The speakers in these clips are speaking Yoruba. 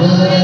Amen.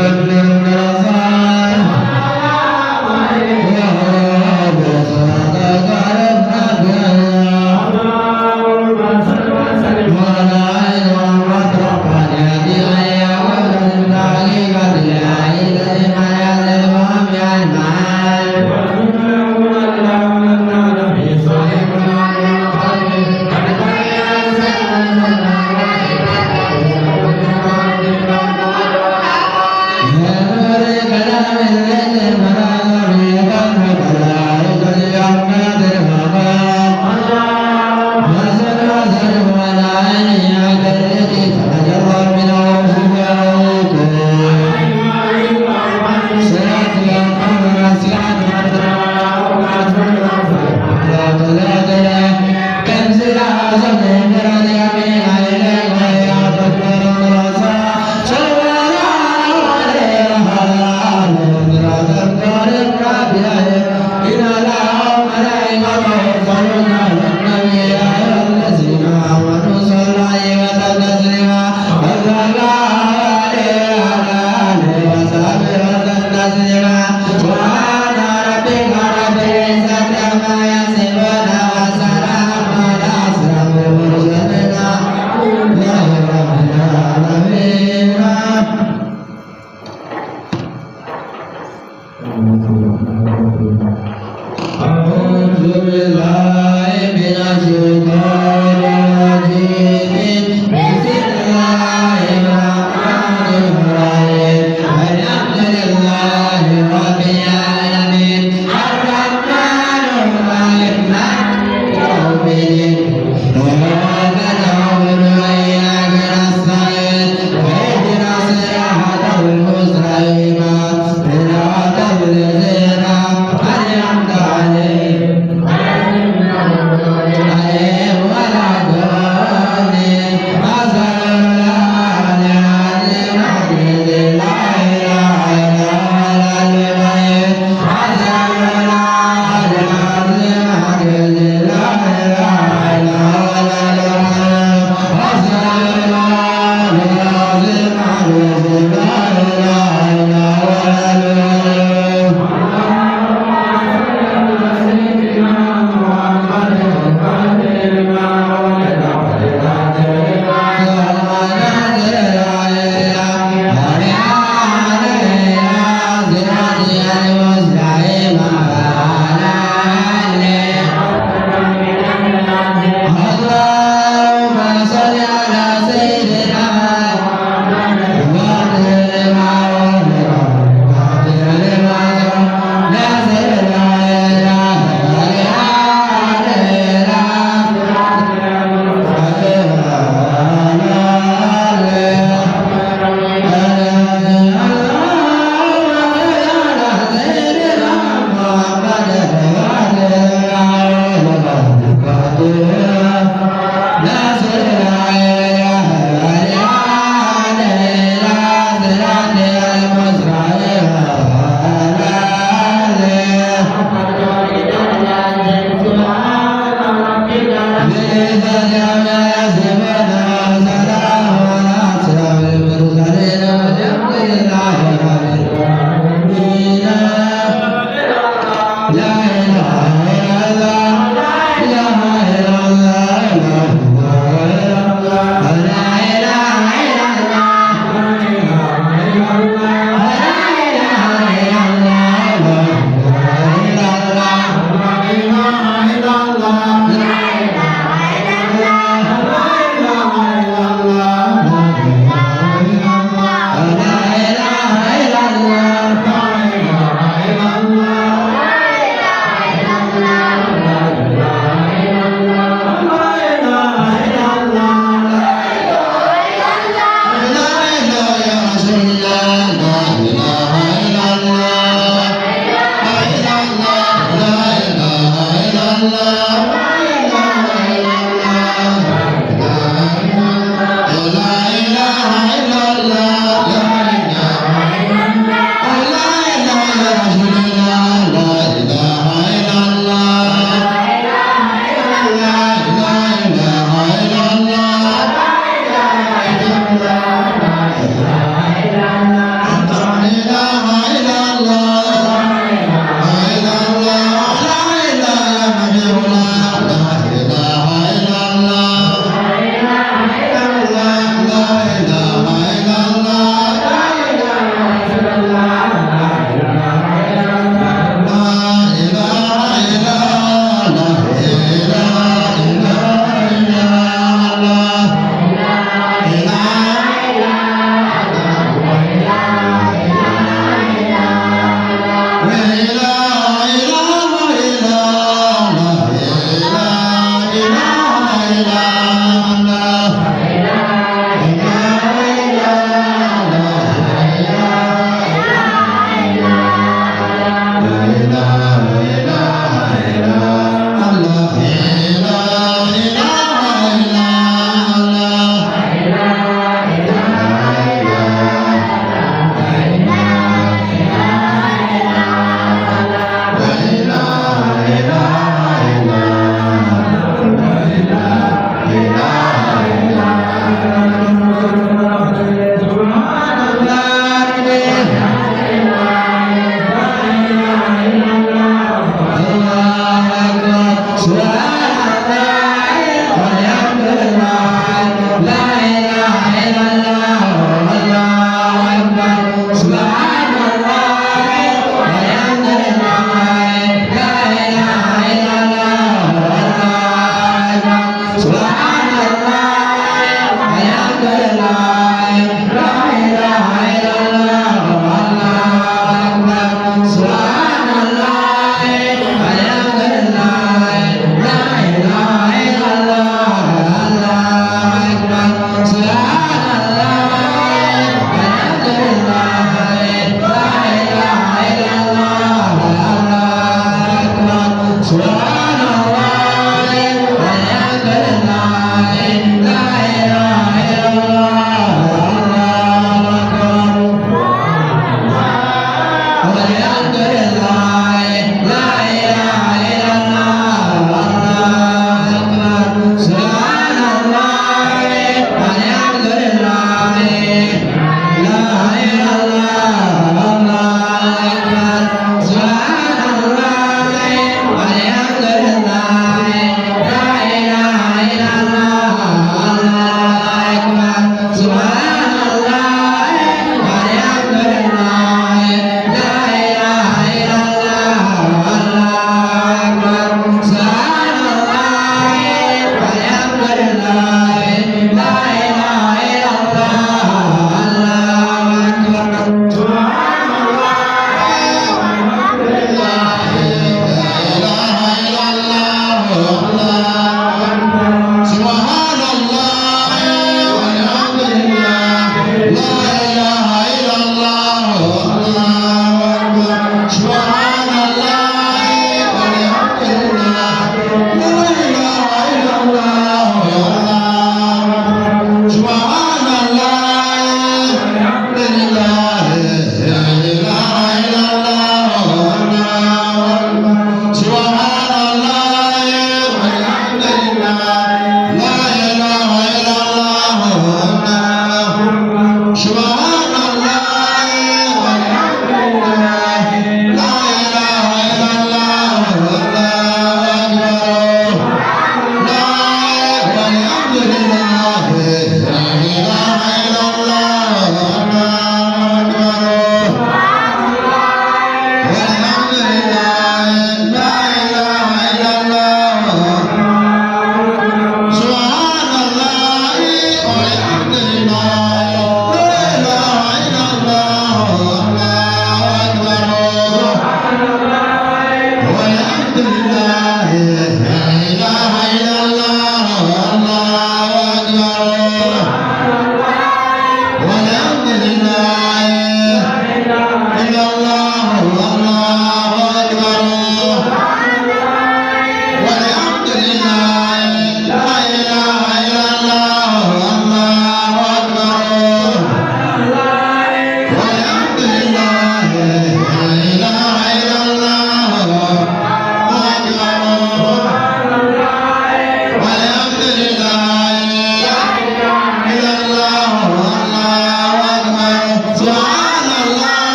Thank you.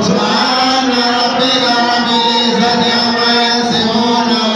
سبحان ربك رب العزة عما يصفون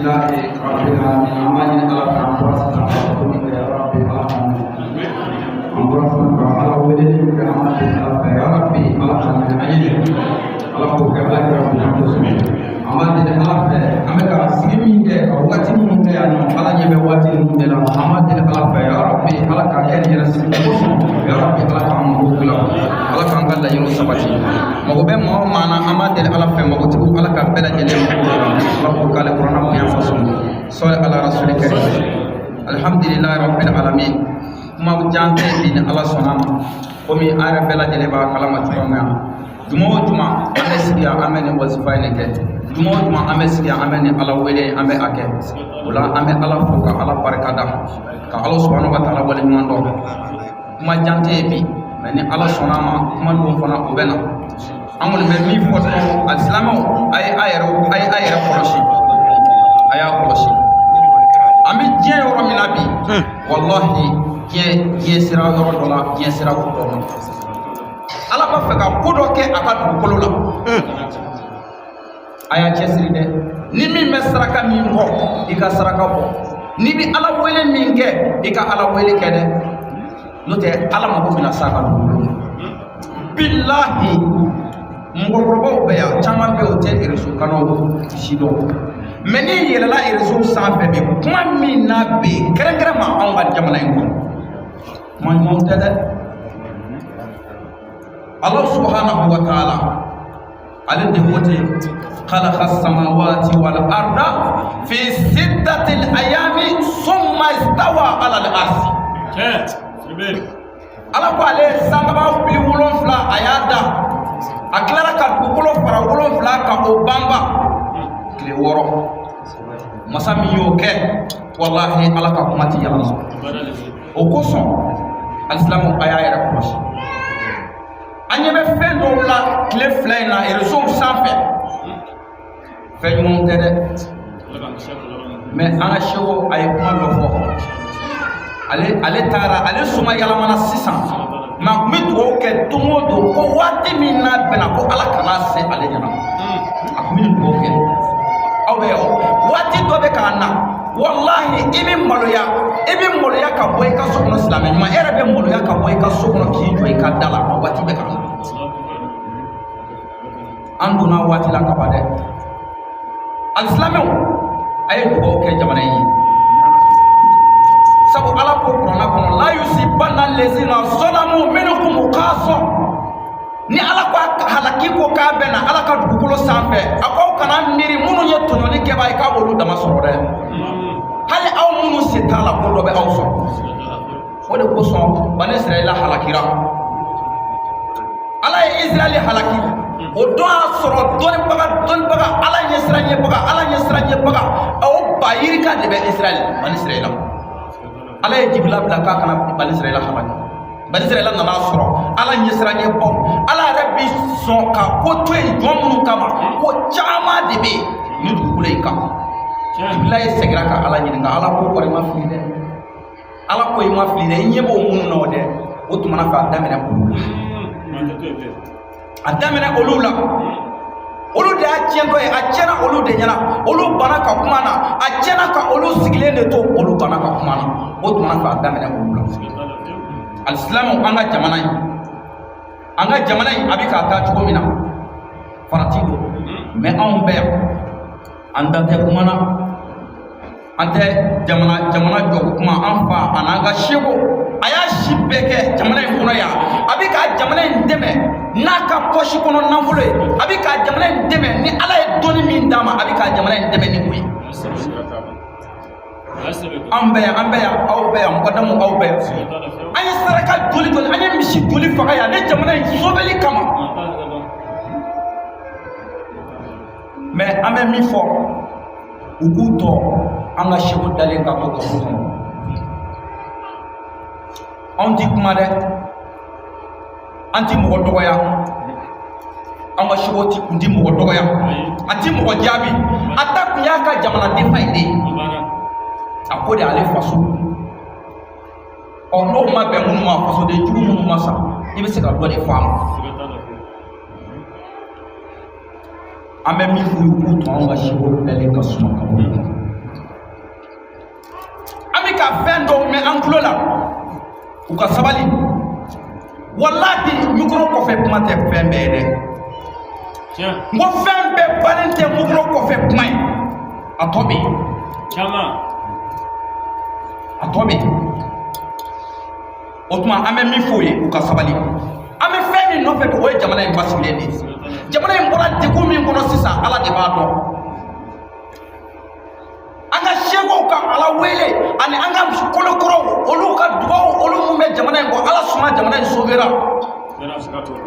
Alhamdulillahi Rabbil Alamin. Amalin ala ta'amurasna wa ya Rabbi alamin. Amurasna ala wajhi ka amalin ala ya Rabbi alamin. Ayyin ala ko ka ala Rabbi namusumin. Amalin ala ameka simi ke wati mun ke ano ala nyebe wati mun de la amalin ala ya Rabbi ala ka ken ya simi ya Rabbi ala ka amuru kula ala ka ngalla yoro sabati mago be mo mana amalin ala fe mago tibu ala ka bela jele ala ko kala qur'ana mo ya fasu sala ala rasulika alhamdulillah rabbil alamin ma jante bin ala sonama ko mi ara bela jele ba kala ma turonga juma ame siya amene wazifa ne ke juma ame siya amene ala wele ame ake wala ame ala foka ala barakada ka Allah subhanahu wa ta'ala wale mando ma jante bi mani ala sonama kuma don fana ko bena amul me mi foto alislamo ay ayero koroshi aya koroshi ami je yoro minabi wallahi je sira yoro dola je sira ko do ala ba fe ka kodo ke aka dukolo la aya chesiri de ni mi mesraka mi ko ika saraka ko ni bi ala wele min ke ika ala wele ke de note ala mako bina saka billahi mgorobo be ya chama be hotel irisu kano shido meni yelela irisu safe be kuma mi na be kere ma on ga jamana ko man mo tada Allah subhanahu wa ta'ala alin da wote khalaqa as-samawati wal arda fi sittati al-ayami thumma istawa 'ala al-arsh ala ko ale sangaba bi wolon fla ayada aklara ka dukulo fara wolon fla ka o bamba kile woro masami yo ke wallahi ala ka kumati yalla o ko son al-islamu ayaya ko anye be fen do la clé flay na et reso sanfé fe mon tede mais ana show ay kuma do fo ale tara ale suma yala mana sisan ma mit wo ke tumo do ko wati minna bena ko ala kana se ale nyana akmin do ke awe wati do be kana wallahi ibi maloya ka boy ka sokono islam ma era be maloya ka boy ka sokono ki joy ka dala wati be kana anduna wati la ka bade al-islamu ay do ke jamana yi sabu ala ko qur'ana kono la yusibanna allazina zalamu minkum qasa ni ala ko halaki ko ka bena ala ka dukulo sanfe akau kana miri munu ye tononi ke bay ka bolu dama soro de hali aw munu setala ko do be aw so o de ko so bani israila halakira ala ye israeli halaki o do soro don baga ala ye sranye baga aw bayiri ka de be israel bani israila ala ye jibla bla ka kana bani israila halaki bani israila nana soro ala ye sranye bo ala rabbi son ka ko to e jomunu kama ko chama de be ni dukule ka billahi segira ka ala nyinga ala ko ko ma fili de ala ko ma fili de nyebo munu no de o tumana fa damena ko adamena olula olu de a tiento e a tiena olu de nyana olu bana ka kuma na a tiena ka olu sigile de to olu bana ka kuma na o tumana fa damena olula al-islamu anga jamana yi abika ta chugo mina faratido me on be anda te kuma na ante jamana jogo kuma anfa anaga shego aya shibeke jamana kono ya abika jamana ndeme naka poshi kono namfulo abika jamana ndeme ni ala e doni min dama abika jamana ndeme ni wi ambe aw be mukaddamu aw be anya saraka doli anya mishi doli faga ya ne jamana sobeli kama mais ame mi fo uguto anga shego dalen ka ko on dit kuma de anti mo dogoya anga shego ti kundi mo dogoya anti mo jabi attaque yaka jamana defaide akode ale faso on no ma be munu ma faso de jugu munu ma sa ibe se ka do de fam ame mi fu ku to anga shego dalen ka suma ka bi ka fɛn dɔw mɛn an tulo la u ka sabali wallahi micro kɔfɛ kuma tɛ fɛn bɛɛ dɛ n ko fɛn bɛɛ balen tɛ micro kɔfɛ kuma ye a tɔ bɛ yen a tɔ bɛ yen o tuma an bɛ min fɔ u ye u ka sabali an bɛ fɛn min nɔfɛ bi o ye jamana in basigilen de ye jamana in bɔra degun min kɔnɔ sisan ala de b'a dɔn an ka sɛgɛw ka ala wele ani an ka kolokɔrɔw olu ka dugawu olu mun bɛ jamana in kɔ ala sɔnna jamana in sauvera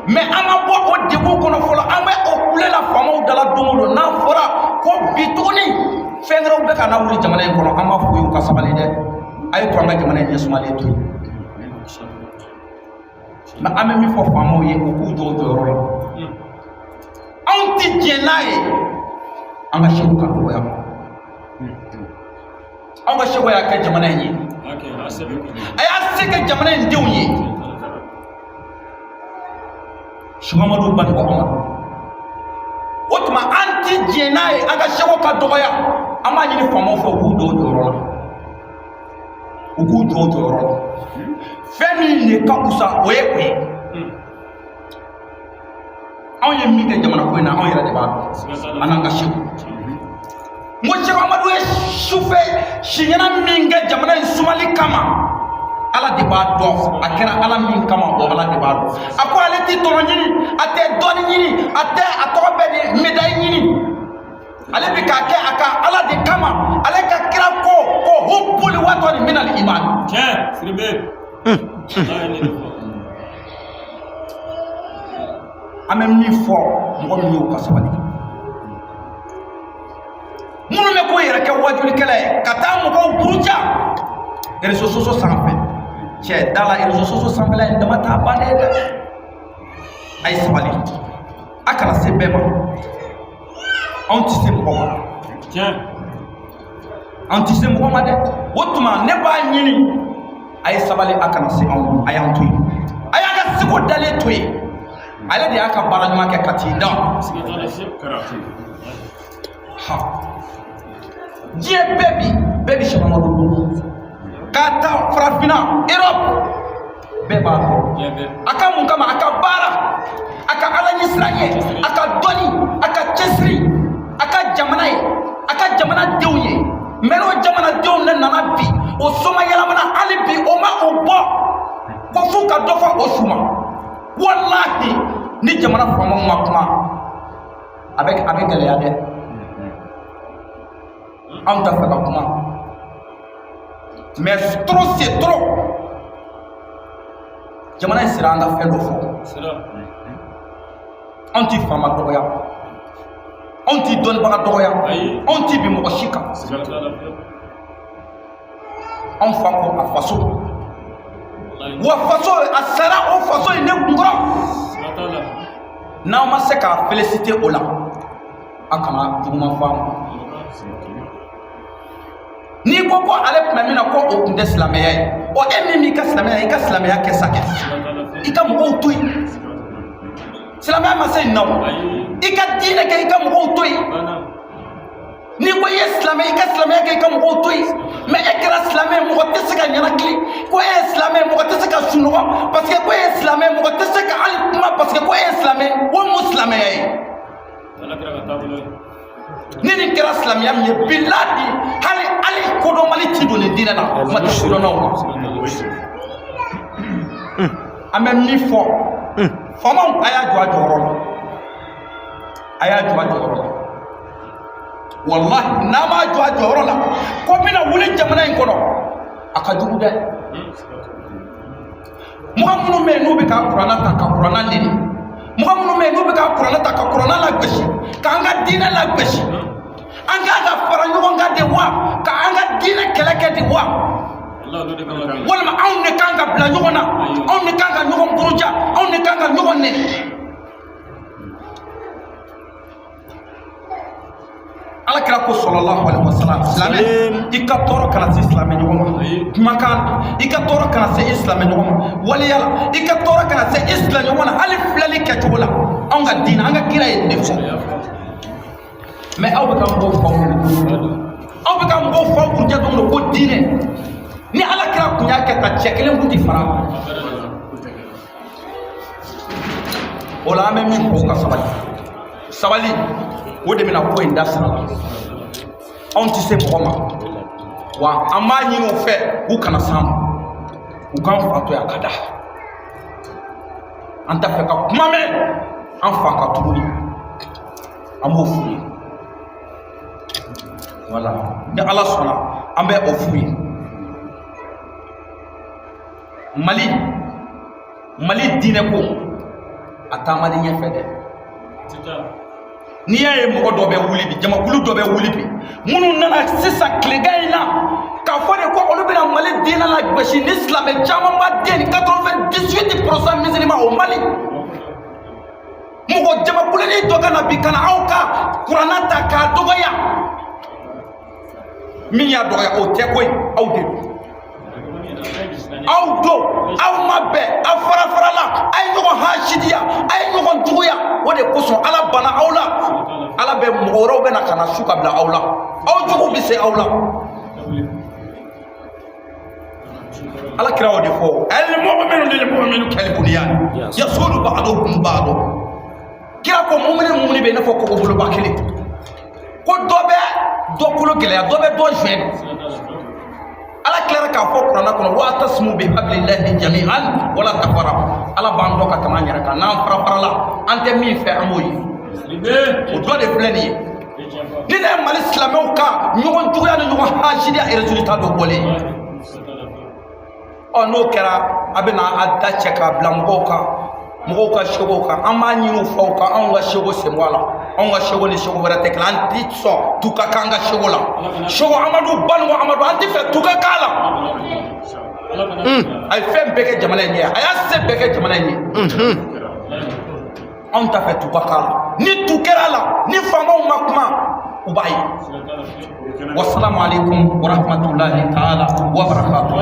mais an ka bɔ o degun kɔnɔ fɔlɔ an bɛ o kulela faamaw dala don o don n'a fɔra ko bi tuguni fɛn wɛrɛw bɛ ka na wuli jamana in kɔnɔ an b'a fɔ u ye u ka sabali dɛ a ye to an ka jamana in ɲɛsumalen to yen mais an bɛ min fɔ faamaw ye u k'u jɔ o jɔyɔrɔ la anw tɛ diɲɛ n'a ye an ka sɛw ka dɔgɔya anw ka sɛw y'a kɛ jamana in ye a y'a se kɛ jamana in denw ye Mamadu Bani Amadu o tuma an tɛ diɲɛ n'a ye an ka sɛw ka dɔgɔya an b'a ɲini faamaw fɛ u k'u jɔ o jɔyɔrɔ la u k'u jɔ o jɔyɔrɔ la fɛn min de ka fusa o ye o ye anw ye min kɛ jamana ko in na anw yɛrɛ de b'a dɔn an n'an ka sɛw n ko Sɛki Amadu ye sufɛ siɲɛna min kɛ jamana in sumali kama ala de b'a dɔn a kɛra ala min kama o ala de b'a dɔn a ko ale tɛ tɔnɔ ɲini a tɛ dɔnni ɲini a tɛ a tɔgɔ bɛɛ de médaille ɲini ale bɛ k'a kɛ a ka ala de kama ale ka kira ko hubbul watani minal iman tiɲɛ siribe an bɛ min fɔ mɔgɔ min y'o ka sabali minnu bɛ k'o yɛrɛ kɛ wajulikɛla ye ka taa mɔgɔw buruja réseaux sociaux sanfɛ cɛ da la réseaux sociaux sanfɛla in dama t'a bannen ye dɛ a ye sabali a kana se bɛɛ ma anw tɛ se mɔgɔ ma anw tɛ se mɔgɔ ma dɛ o tuma ne b'a ɲini a ye sabali a kana se anw ma a y'an to yen a y'an ka seko dalen to yen ale de y'a ka baara ɲuman kɛ ka t'i dan diɲɛ bɛɛ bi Sɛki Amadu dɔn k'a ta farafinna Europe bɛɛ b'a dɔn a ka mun kama a ka baara a ka ala ɲɛsiranɲɛ a ka dɔnni a ka cɛsiri a ka jamana ye a ka jamanadenw ye mais n'o jamanadenw ne nana bi o soma yɛlɛmana hali bi o ma o bɔ ko f'u ka dɔ fɔ o su ma wallahi ni jamana faamaw ma kuma a bɛ gɛlɛya dɛ anw t'a fɛ ka kuma mais trop c'est trop jamana in sera an ka fɛn dɔ fɔ anw tɛ faama dɔgɔya anw tɛ dɔnnibaga dɔgɔya anw tɛ bin mɔgɔ si kan anw fa ko a faso wa faso a sara o faso in ne kunkɔrɔ n'aw ma se k'a félicité o la a kana juguman fɔ a ma n'i ko ko ale tun bɛ min na ko o tun tɛ silamɛya ye o e min b'i ka silamɛya i ka silamɛya kɛ sa kɛ i ka mɔgɔw to yen silamɛya ma se nin na o i ka diinɛ kɛ i ka mɔgɔw to yen n'i ko i ye silamɛ i ka silamɛya kɛ i ka mɔgɔw to yen mais e kɛra silamɛ mɔgɔ tɛ se ka ɲɛnakili ko e ye silamɛ mɔgɔ tɛ se ka sunɔgɔ parce que ko e ye silamɛ mɔgɔ tɛ se ka hali kuma parce que ko e ye silamɛ o ye mun silamɛya ye ni nin kɛra silamɛya min ye bilahi hali kodɔnbali ti don nin diinɛ na kuma tɛ kodɔnnaw ma an bɛ min fɔ faamaw a y'a jɔ a jɔyɔrɔ la a y'a jɔ a jɔyɔrɔ la wallahi n'a m'a jɔ a jɔyɔrɔ la ko bɛna wuli jamana in kɔnɔ a ka jugu dɛ mɔgɔ minnu bɛ yen n'u bɛ ka kuranna ta ka kuranna neni mɔgɔ minnu bɛ yen n'u bɛ ka kuranna ta ka kuranna lagosi k'an ka diinɛ lagosi an k'an ka fara ɲɔgɔn kan de wa k'an ka diinɛ kɛlɛ kɛ de wa walima anw de kan ka bila ɲɔgɔn na anw de kan ka ɲɔgɔn buruja anw de kan ka ɲɔgɔn neni ala kira ko sallallahu alaihi wasallam silamɛ i ka tɔɔrɔ kana se silamɛ ɲɔgɔn ma kumakan i ka tɔɔrɔ kana se i silamɛ ɲɔgɔn ma waliyala i ka tɔɔrɔ kana se i silamɛ ɲɔgɔn na hali filɛli kɛcogo la anw ka diinɛ an ka kira ye nin fɔ mais aw bɛ ka mɔgɔw faw aw bɛ ka mɔgɔw faw kuruja don ko diinɛ ni ala kira kun y'a kɛ ka cɛ kelen kun ti fara o la an bɛ min fɔ ka sabali o de bɛna ko in da sira la anw tɛ se mɔgɔ ma wa an b'a ɲini u fɛ u kana s'an ma u k'an fa to yan ka da an t'a fɛ ka kuma mɛn an fa ka tuguni an b'o f'u ye wala ni ala sɔnna an bɛ o f'u ye mali diinɛ ko a taamali ɲɛfɛ dɛ n'i y'a ye mɔgɔ dɔ bɛ wuli bi jamakulu dɔ bɛ wuli bi minnu nana sisan tilegan in na k'a fɔ de ko olu bɛna mali diinɛ la gosi ni silamɛ caman ba den ni 98% musulman o mali mɔgɔ jamakuluni dɔ ka na bi kana aw ka kuranna ta k'a dɔgɔya min y'a dɔgɔya o tɛ koyi aw de don aw don aw ma bɛn aw fara la a ye ɲɔgɔn hasidiya a ye ɲɔgɔn juguya o de kosɔn ala bana aw la ala bɛ mɔgɔ wɛrɛw bɛna ka na su ka bila aw la aw jugu bɛ se aw la ala kira o de fɔ al-mu'minu lil-mu'mini kal-bunyan yasulu ba'duhum ba'dan kira ko mumini bɛ i n'a fɔ kɔgɔboloba kelen ko dɔ bɛ dɔ kolo gɛlɛya dɔ bɛ dɔ zɛn ala tilara k'a fɔ kuranna kɔnɔ wa'tasimu bihablillahi jami'an wala tafarraqu ala b'an dɔn ka tɛmɛ an yɛrɛ kan n'an fara la an tɛ min fɛ an b'o ye o dɔ de filɛ nin ye ni ne ye mali silamɛw ka ɲɔgɔn juguya ni ɲɔgɔn hasidiya résultat dɔ bɔlen ye n'o kɛra a bɛna a da cɛ k'a bila mɔgɔw ka sego kan an b'a ɲini u faw kan anw ka sego sen bɔ a la anw ka sego ni sego wɛrɛ tɛ kelen an ti sɔn tu ka k'an ka sego la sego amadu balimu amadu an ti fɛ tu ka k'a la a ye fɛn bɛɛ kɛ jamana in ye a y'a se bɛɛ kɛ jamana in ye anw t'a fɛ tu ka k'a la ni tu kɛra la ni faamaw ma kuma u b'a ye wasalamu alaikum warahmatulahi taala wa barakatuh